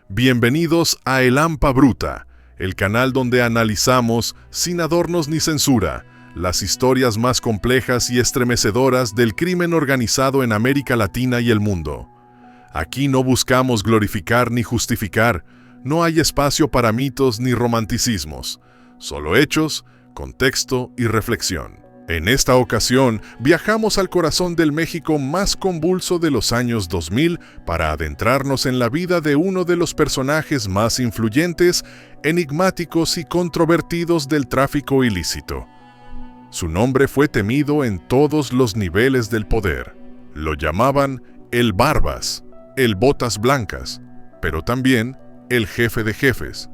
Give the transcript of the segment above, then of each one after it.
Bienvenidos a El Hampa Bruta, el canal donde analizamos, sin adornos ni censura, las historias más complejas y estremecedoras del crimen organizado en América Latina y el mundo. Aquí no buscamos glorificar ni justificar, no hay espacio para mitos ni romanticismos, solo hechos, contexto y reflexión. En esta ocasión, viajamos al corazón del México más convulso de los años 2000 para adentrarnos en la vida de uno de los personajes más influyentes, enigmáticos y controvertidos del tráfico ilícito. Su nombre fue temido en todos los niveles del poder. Lo llamaban el Barbas, el Botas Blancas, pero también el jefe de jefes.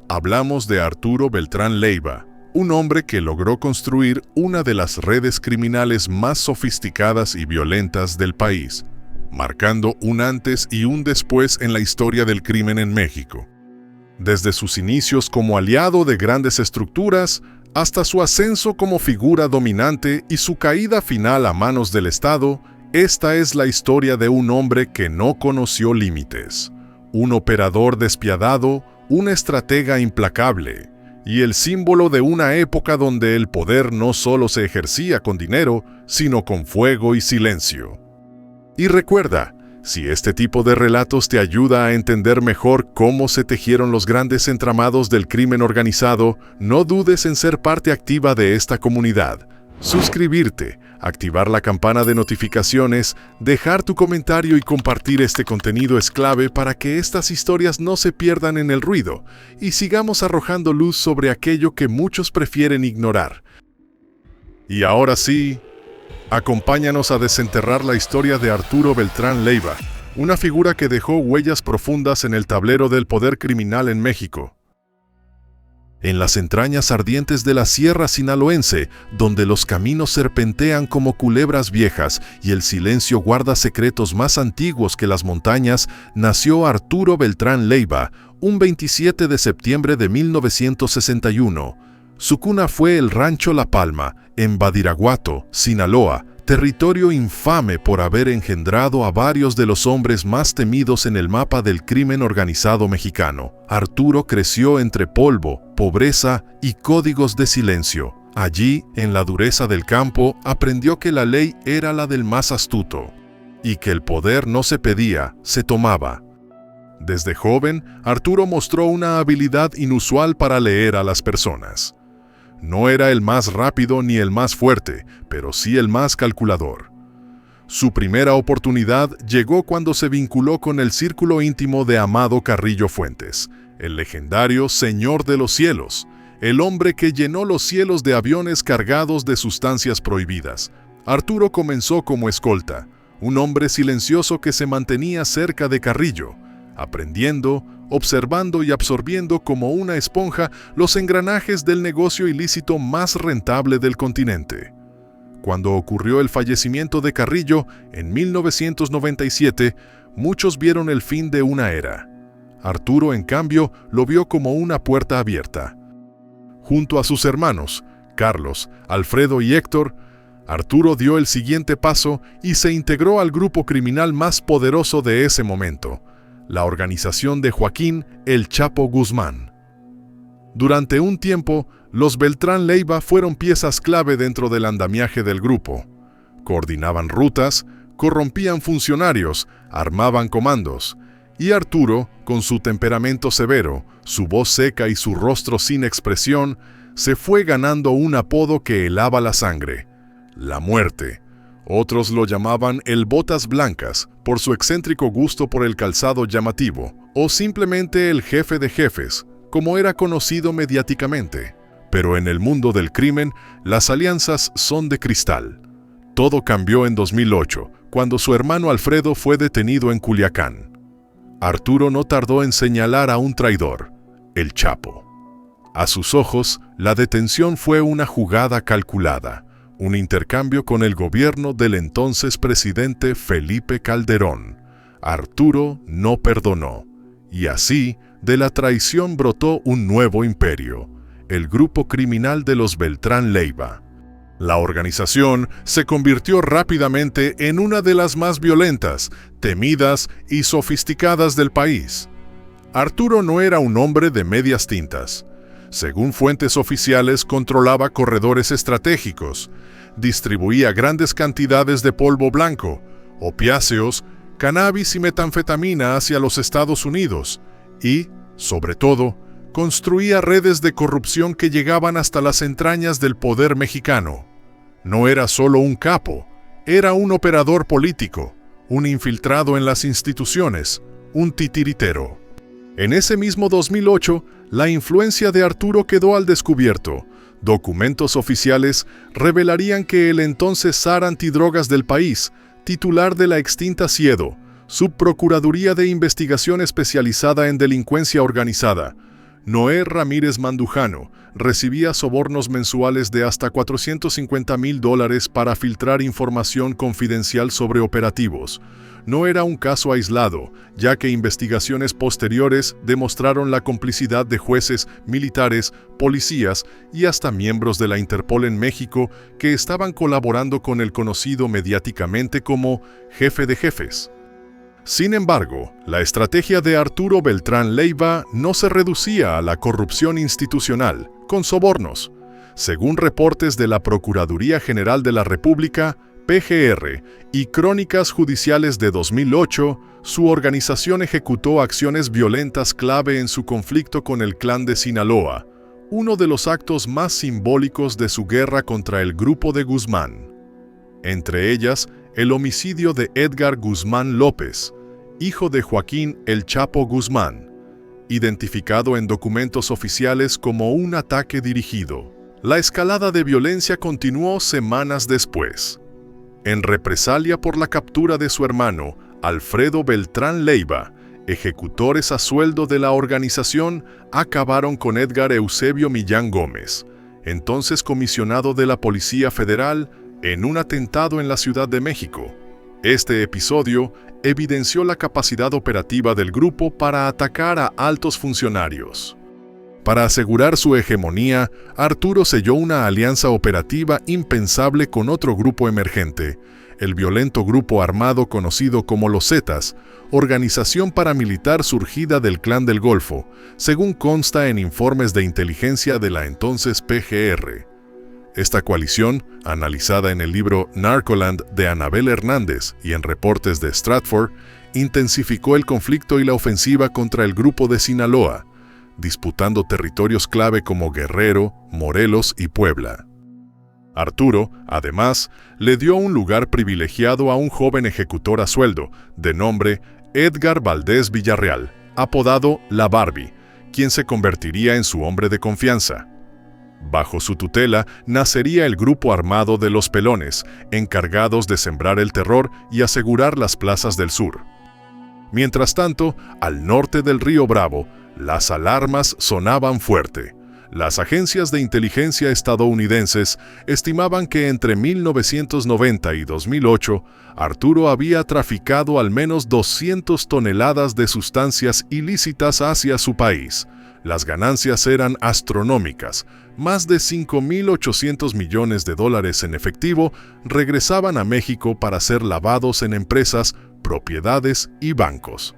Hablamos de Arturo Beltrán Leiva, un hombre que logró construir una de las redes criminales más sofisticadas y violentas del país, marcando un antes y un después en la historia del crimen en México. Desde sus inicios como aliado de grandes estructuras, hasta su ascenso como figura dominante y su caída final a manos del Estado, esta es la historia de un hombre que no conoció límites, un operador despiadado, un estratega implacable, y el símbolo de una época donde el poder no solo se ejercía con dinero, sino con fuego y silencio. Y recuerda, si este tipo de relatos te ayuda a entender mejor cómo se tejieron los grandes entramados del crimen organizado, no dudes en ser parte activa de esta comunidad. Suscribirte, activar la campana de notificaciones, dejar tu comentario y compartir este contenido es clave para que estas historias no se pierdan en el ruido y sigamos arrojando luz sobre aquello que muchos prefieren ignorar. Y ahora sí, acompáñanos a desenterrar la historia de Arturo Beltrán Leiva, una figura que dejó huellas profundas en el tablero del poder criminal en México. En las entrañas ardientes de la Sierra Sinaloense, donde los caminos serpentean como culebras viejas y el silencio guarda secretos más antiguos que las montañas, nació Arturo Beltrán Leiva, un 27 de septiembre de 1961. Su cuna fue el Rancho La Palma, en Badiraguato, Sinaloa, territorio infame por haber engendrado a varios de los hombres más temidos en el mapa del crimen organizado mexicano. Arturo creció entre polvo, pobreza y códigos de silencio. Allí, en la dureza del campo, aprendió que la ley era la del más astuto, y que el poder no se pedía, se tomaba. Desde joven, Arturo mostró una habilidad inusual para leer a las personas. No era el más rápido ni el más fuerte, pero sí el más calculador. Su primera oportunidad llegó cuando se vinculó con el círculo íntimo de Amado Carrillo Fuentes, el legendario Señor de los Cielos, el hombre que llenó los cielos de aviones cargados de sustancias prohibidas. Arturo comenzó como escolta, un hombre silencioso que se mantenía cerca de Carrillo, aprendiendo, observando y absorbiendo como una esponja los engranajes del negocio ilícito más rentable del continente. Cuando ocurrió el fallecimiento de Carrillo en 1997, muchos vieron el fin de una era. Arturo, en cambio, lo vio como una puerta abierta. Junto a sus hermanos, Carlos, Alfredo y Héctor, Arturo dio el siguiente paso y se integró al grupo criminal más poderoso de ese momento, la organización de Joaquín El Chapo Guzmán. Durante un tiempo, los Beltrán Leiva fueron piezas clave dentro del andamiaje del grupo. Coordinaban rutas, corrompían funcionarios, armaban comandos, y Arturo, con su temperamento severo, su voz seca y su rostro sin expresión, se fue ganando un apodo que helaba la sangre: la muerte. Otros lo llamaban el Botas Blancas por su excéntrico gusto por el calzado llamativo, o simplemente el jefe de jefes, como era conocido mediáticamente. Pero en el mundo del crimen, las alianzas son de cristal. Todo cambió en 2008, cuando su hermano Alfredo fue detenido en Culiacán. Arturo no tardó en señalar a un traidor, el Chapo. A sus ojos, la detención fue una jugada calculada, un intercambio con el gobierno del entonces presidente Felipe Calderón. Arturo no perdonó, y así, de la traición brotó un nuevo imperio, el grupo criminal de los Beltrán Leiva. La organización se convirtió rápidamente en una de las más violentas, temidas y sofisticadas del país. Arturo no era un hombre de medias tintas. Según fuentes oficiales, controlaba corredores estratégicos, distribuía grandes cantidades de polvo blanco, opiáceos, cannabis y metanfetamina hacia los Estados Unidos y, sobre todo, construía redes de corrupción que llegaban hasta las entrañas del poder mexicano. No era solo un capo, era un operador político, un infiltrado en las instituciones, un titiritero. En ese mismo 2008, la influencia de Arturo quedó al descubierto. Documentos oficiales revelarían que el entonces zar antidrogas del país, titular de la extinta SIEDO, Subprocuraduría de Investigación Especializada en Delincuencia Organizada, Noé Ramírez Mandujano, recibía sobornos mensuales de hasta $450,000 para filtrar información confidencial sobre operativos. No era un caso aislado, ya que investigaciones posteriores demostraron la complicidad de jueces, militares, policías y hasta miembros de la Interpol en México que estaban colaborando con el conocido mediáticamente como jefe de jefes. Sin embargo, la estrategia de Arturo Beltrán Leiva no se reducía a la corrupción institucional, con sobornos. Según reportes de la Procuraduría General de la República, PGR, y crónicas judiciales de 2008, su organización ejecutó acciones violentas clave en su conflicto con el Clan de Sinaloa, uno de los actos más simbólicos de su guerra contra el Grupo de Guzmán. Entre ellas, el homicidio de Edgar Guzmán López, hijo de Joaquín El Chapo Guzmán, identificado en documentos oficiales como un ataque dirigido. La escalada de violencia continuó semanas después. En represalia por la captura de su hermano, Alfredo Beltrán Leiva, ejecutores a sueldo de la organización acabaron con Edgar Eusebio Millán Gómez, entonces comisionado de la Policía Federal, en un atentado en la Ciudad de México. Este episodio evidenció la capacidad operativa del grupo para atacar a altos funcionarios. Para asegurar su hegemonía, Arturo selló una alianza operativa impensable con otro grupo emergente, el violento grupo armado conocido como los Zetas, organización paramilitar surgida del Clan del Golfo, según consta en informes de inteligencia de la entonces PGR. Esta coalición, analizada en el libro Narcoland de Anabel Hernández y en reportes de Stratford, intensificó el conflicto y la ofensiva contra el grupo de Sinaloa, disputando territorios clave como Guerrero, Morelos y Puebla. Arturo, además, le dio un lugar privilegiado a un joven ejecutor a sueldo, de nombre Edgar Valdés Villarreal, apodado La Barbie, quien se convertiría en su hombre de confianza. Bajo su tutela nacería el grupo armado de Los Pelones, encargados de sembrar el terror y asegurar las plazas del sur. Mientras tanto, al norte del río Bravo, las alarmas sonaban fuerte. Las agencias de inteligencia estadounidenses estimaban que entre 1990 y 2008, Arturo había traficado al menos 200 toneladas de sustancias ilícitas hacia su país. Las ganancias eran astronómicas. Más de $5.800 millones en efectivo regresaban a México para ser lavados en empresas, propiedades y bancos.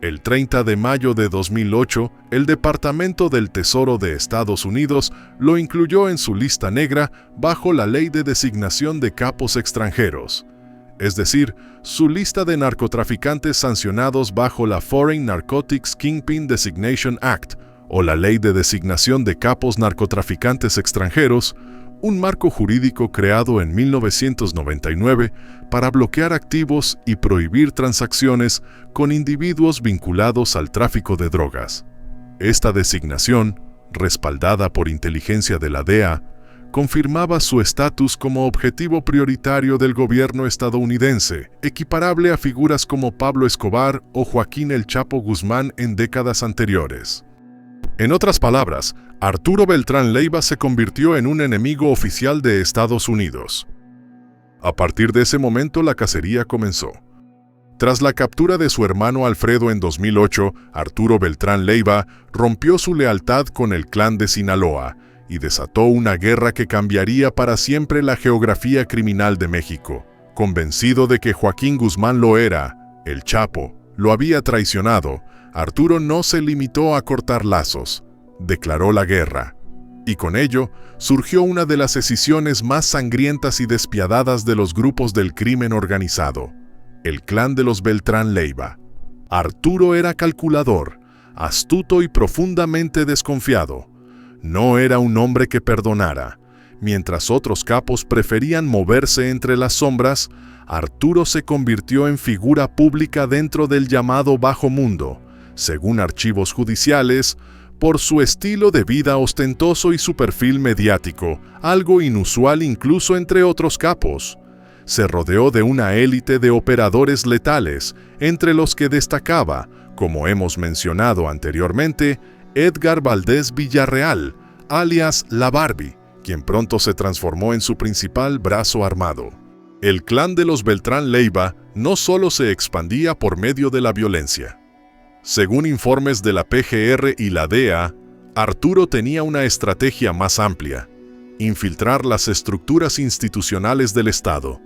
El 30 de mayo de 2008, el Departamento del Tesoro de Estados Unidos lo incluyó en su lista negra bajo la Ley de Designación de Capos Extranjeros, es decir, su lista de narcotraficantes sancionados bajo la Foreign Narcotics Kingpin Designation Act, o la Ley de Designación de Capos Narcotraficantes Extranjeros, un marco jurídico creado en 1999 para bloquear activos y prohibir transacciones con individuos vinculados al tráfico de drogas. Esta designación, respaldada por inteligencia de la DEA, confirmaba su estatus como objetivo prioritario del gobierno estadounidense, equiparable a figuras como Pablo Escobar o Joaquín El Chapo Guzmán en décadas anteriores. En otras palabras, Arturo Beltrán Leiva se convirtió en un enemigo oficial de Estados Unidos. A partir de ese momento, la cacería comenzó. Tras la captura de su hermano Alfredo en 2008, Arturo Beltrán Leiva rompió su lealtad con el Clan de Sinaloa y desató una guerra que cambiaría para siempre la geografía criminal de México. Convencido de que Joaquín Guzmán Loera, el Chapo, lo había traicionado, Arturo no se limitó a cortar lazos, declaró la guerra, y con ello surgió una de las escisiones más sangrientas y despiadadas de los grupos del crimen organizado, el clan de los Beltrán Leiva. Arturo era calculador, astuto y profundamente desconfiado. No era un hombre que perdonara. Mientras otros capos preferían moverse entre las sombras, Arturo se convirtió en figura pública dentro del llamado Bajo Mundo, según archivos judiciales, por su estilo de vida ostentoso y su perfil mediático, algo inusual incluso entre otros capos. Se rodeó de una élite de operadores letales, entre los que destacaba, como hemos mencionado anteriormente, Edgar Valdés Villarreal, alias La Barbie, quien pronto se transformó en su principal brazo armado. El clan de los Beltrán Leiva no solo se expandía por medio de la violencia. Según informes de la PGR y la DEA, Arturo tenía una estrategia más amplia: infiltrar las estructuras institucionales del Estado.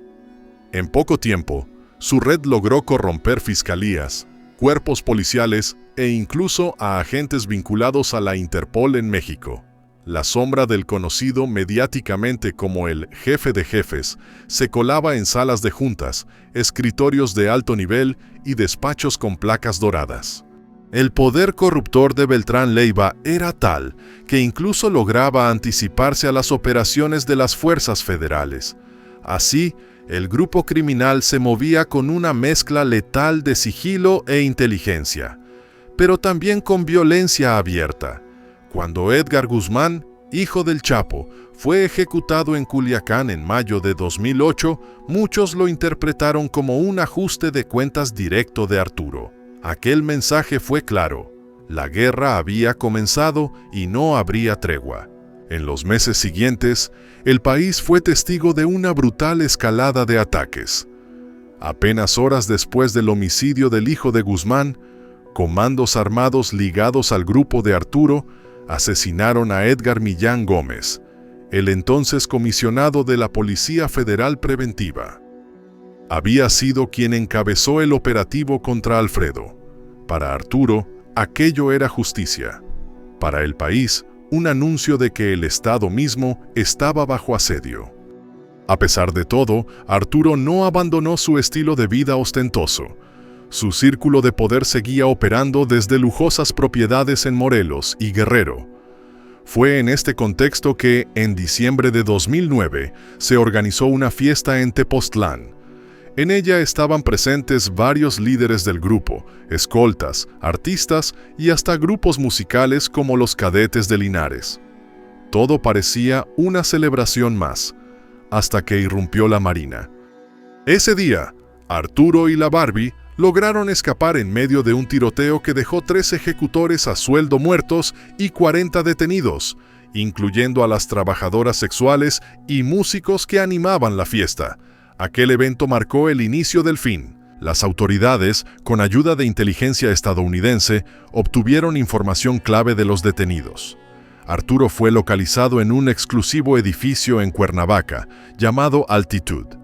En poco tiempo, su red logró corromper fiscalías, cuerpos policiales e incluso a agentes vinculados a la Interpol en México. La sombra del conocido mediáticamente como el jefe de jefes se colaba en salas de juntas, escritorios de alto nivel y despachos con placas doradas. El poder corruptor de Beltrán Leiva era tal que incluso lograba anticiparse a las operaciones de las fuerzas federales. Así, el grupo criminal se movía con una mezcla letal de sigilo e inteligencia, pero también con violencia abierta. Cuando Edgar Guzmán, hijo del Chapo, fue ejecutado en Culiacán en mayo de 2008, muchos lo interpretaron como un ajuste de cuentas directo de Arturo. Aquel mensaje fue claro: la guerra había comenzado y no habría tregua. En los meses siguientes, el país fue testigo de una brutal escalada de ataques. Apenas horas después del homicidio del hijo de Guzmán, comandos armados ligados al grupo de Arturo asesinaron a Edgar Millán Gómez, el entonces comisionado de la Policía Federal Preventiva. Había sido quien encabezó el operativo contra Alfredo. Para Arturo, aquello era justicia. Para el país, un anuncio de que el Estado mismo estaba bajo asedio. A pesar de todo, Arturo no abandonó su estilo de vida ostentoso. Su círculo de poder seguía operando desde lujosas propiedades en Morelos y Guerrero. Fue en este contexto que, en diciembre de 2009, se organizó una fiesta en Tepoztlán. En ella estaban presentes varios líderes del grupo, escoltas, artistas y hasta grupos musicales como los Cadetes de Linares. Todo parecía una celebración más, hasta que irrumpió la Marina. Ese día, Arturo y la Barbie lograron escapar en medio de un tiroteo que dejó 3 ejecutores a sueldo muertos y 40 detenidos, incluyendo a las trabajadoras sexuales y músicos que animaban la fiesta. Aquel evento marcó el inicio del fin. Las autoridades, con ayuda de inteligencia estadounidense, obtuvieron información clave de los detenidos. Arturo fue localizado en un exclusivo edificio en Cuernavaca, llamado Altitude.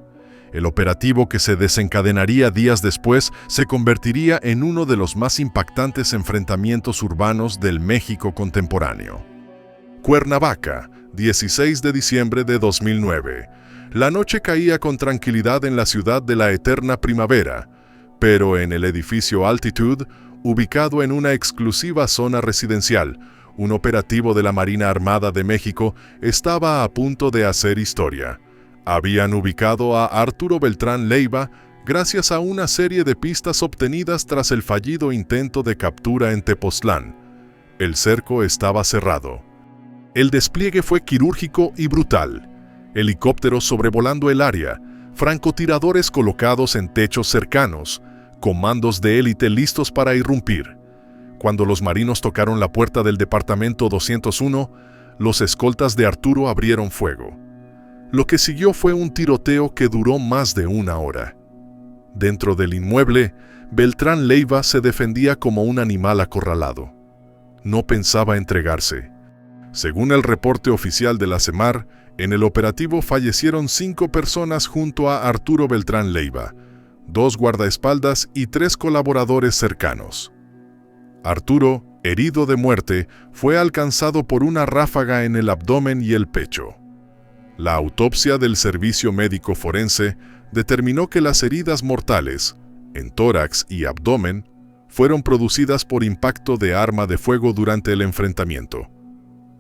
El operativo, que se desencadenaría días después, se convertiría en uno de los más impactantes enfrentamientos urbanos del México contemporáneo. Cuernavaca, 16 de diciembre de 2009. La noche caía con tranquilidad en la ciudad de la eterna primavera, pero en el edificio Altitude, ubicado en una exclusiva zona residencial, un operativo de la Marina Armada de México estaba a punto de hacer historia. Habían ubicado a Arturo Beltrán Leiva gracias a una serie de pistas obtenidas tras el fallido intento de captura en Tepoztlán. El cerco estaba cerrado. El despliegue fue quirúrgico y brutal. Helicópteros sobrevolando el área, francotiradores colocados en techos cercanos, comandos de élite listos para irrumpir. Cuando los marinos tocaron la puerta del departamento 201, los escoltas de Arturo abrieron fuego. Lo que siguió fue un tiroteo que duró más de 1 hora. Dentro del inmueble, Beltrán Leiva se defendía como un animal acorralado. No pensaba entregarse. Según el reporte oficial de la SEMAR, en el operativo fallecieron 5 personas junto a Arturo Beltrán Leiva, 2 guardaespaldas y 3 colaboradores cercanos. Arturo, herido de muerte, fue alcanzado por una ráfaga en el abdomen y el pecho. La autopsia del servicio médico forense determinó que las heridas mortales, en tórax y abdomen, fueron producidas por impacto de arma de fuego durante el enfrentamiento.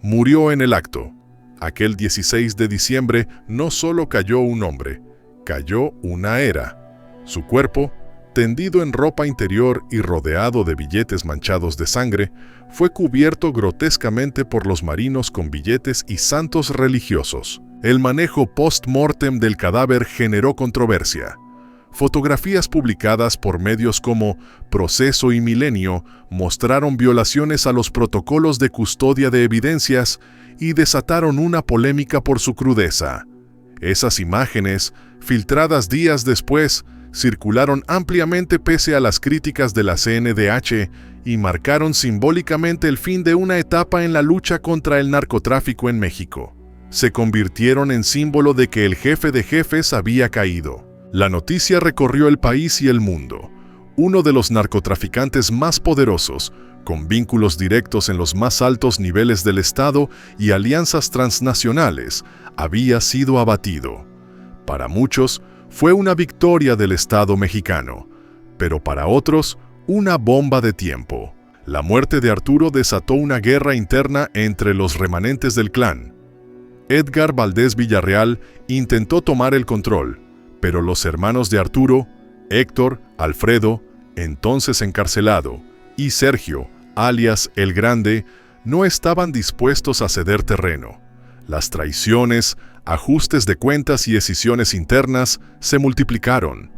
Murió en el acto. Aquel 16 de diciembre no solo cayó un hombre, cayó una era. Su cuerpo, tendido en ropa interior y rodeado de billetes manchados de sangre, fue cubierto grotescamente por los marinos con billetes y santos religiosos. El manejo post-mortem del cadáver generó controversia. Fotografías publicadas por medios como Proceso y Milenio mostraron violaciones a los protocolos de custodia de evidencias y desataron una polémica por su crudeza. Esas imágenes, filtradas días después, circularon ampliamente pese a las críticas de la CNDH y marcaron simbólicamente el fin de una etapa en la lucha contra el narcotráfico en México. Se convirtieron en símbolo de que el jefe de jefes había caído. La noticia recorrió el país y el mundo. Uno de los narcotraficantes más poderosos, con vínculos directos en los más altos niveles del Estado y alianzas transnacionales, había sido abatido. Para muchos, fue una victoria del Estado mexicano, pero para otros, una bomba de tiempo. La muerte de Arturo desató una guerra interna entre los remanentes del clan. Edgar Valdés Villarreal intentó tomar el control, pero los hermanos de Arturo, Héctor, Alfredo, entonces encarcelado, y Sergio, alias El Grande, no estaban dispuestos a ceder terreno. Las traiciones, ajustes de cuentas y escisiones internas se multiplicaron.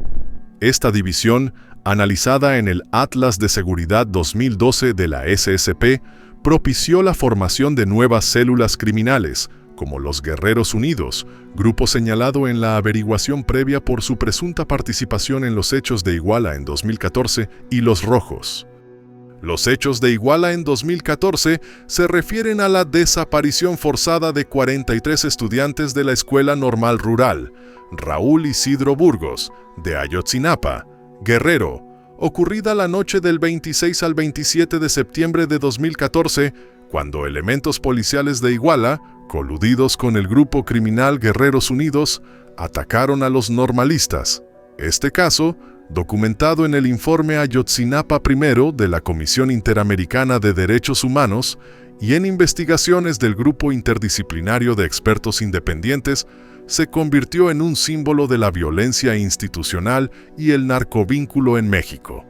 Esta división, analizada en el Atlas de Seguridad 2012 de la SSP, propició la formación de nuevas células criminales, como los Guerreros Unidos, grupo señalado en la averiguación previa por su presunta participación en los hechos de Iguala en 2014, y los Rojos. Los hechos de Iguala en 2014 se refieren a la desaparición forzada de 43 estudiantes de la Escuela Normal Rural, Raúl Isidro Burgos, de Ayotzinapa, Guerrero, ocurrida la noche del 26 al 27 de septiembre de 2014, cuando elementos policiales de Iguala, coludidos con el grupo criminal Guerreros Unidos, atacaron a los normalistas. Este caso, documentado en el informe Ayotzinapa I de la Comisión Interamericana de Derechos Humanos y en investigaciones del Grupo Interdisciplinario de Expertos Independientes, se convirtió en un símbolo de la violencia institucional y el narcovínculo en México.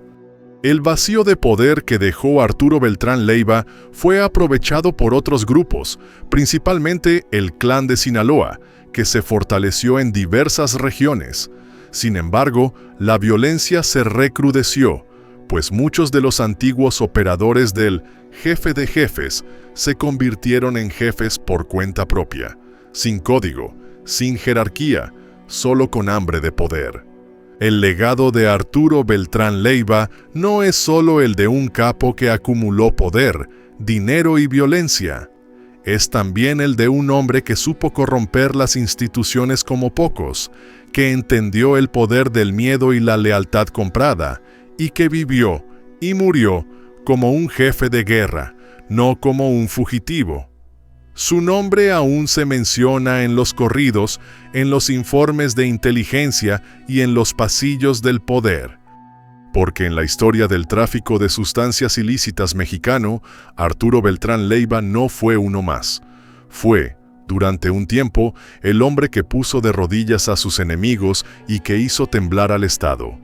El vacío de poder que dejó Arturo Beltrán Leiva fue aprovechado por otros grupos, principalmente el Clan de Sinaloa, que se fortaleció en diversas regiones. Sin embargo, la violencia se recrudeció, pues muchos de los antiguos operadores del jefe de jefes se convirtieron en jefes por cuenta propia, sin código, sin jerarquía, solo con hambre de poder. El legado de Arturo Beltrán Leiva no es solo el de un capo que acumuló poder, dinero y violencia. Es también el de un hombre que supo corromper las instituciones como pocos, que entendió el poder del miedo y la lealtad comprada, y que vivió y murió como un jefe de guerra, no como un fugitivo. Su nombre aún se menciona en los corridos, en los informes de inteligencia y en los pasillos del poder. Porque en la historia del tráfico de sustancias ilícitas mexicano, Arturo Beltrán Leiva no fue uno más. Fue, durante un tiempo, el hombre que puso de rodillas a sus enemigos y que hizo temblar al Estado.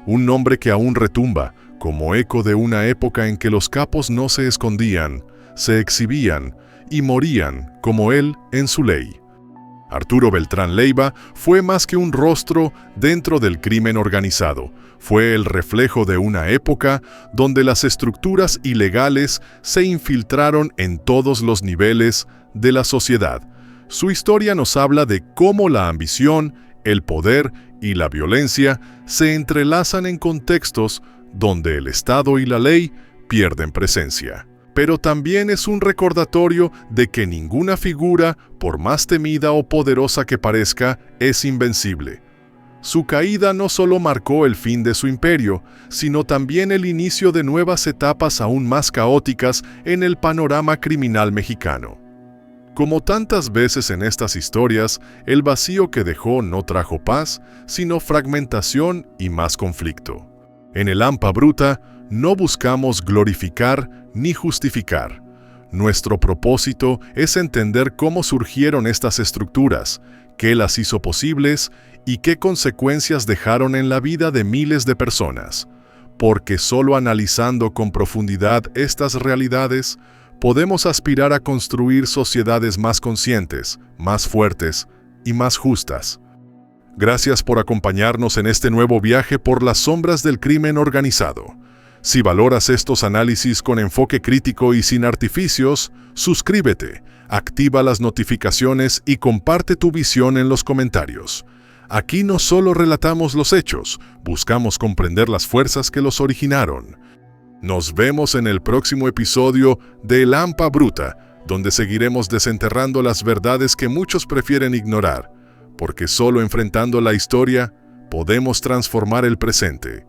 Un nombre que aún retumba, como eco de una época en que los capos no se escondían, se exhibían, y morían, como él, en su ley. Arturo Beltrán Leiva fue más que un rostro dentro del crimen organizado. Fue el reflejo de una época donde las estructuras ilegales se infiltraron en todos los niveles de la sociedad. Su historia nos habla de cómo la ambición, el poder y la violencia se entrelazan en contextos donde el Estado y la ley pierden presencia. Pero también es un recordatorio de que ninguna figura, por más temida o poderosa que parezca, es invencible. Su caída no solo marcó el fin de su imperio, sino también el inicio de nuevas etapas aún más caóticas en el panorama criminal mexicano. Como tantas veces en estas historias, el vacío que dejó no trajo paz, sino fragmentación y más conflicto. En el Hampa Bruta no buscamos glorificar ni justificar. Nuestro propósito es entender cómo surgieron estas estructuras, qué las hizo posibles y qué consecuencias dejaron en la vida de miles de personas. Porque solo analizando con profundidad estas realidades, podemos aspirar a construir sociedades más conscientes, más fuertes y más justas. Gracias por acompañarnos en este nuevo viaje por las sombras del crimen organizado. Si valoras estos análisis con enfoque crítico y sin artificios, suscríbete, activa las notificaciones y comparte tu visión en los comentarios. Aquí no solo relatamos los hechos, buscamos comprender las fuerzas que los originaron. Nos vemos en el próximo episodio de El Hampa Bruta, donde seguiremos desenterrando las verdades que muchos prefieren ignorar, porque solo enfrentando la historia podemos transformar el presente.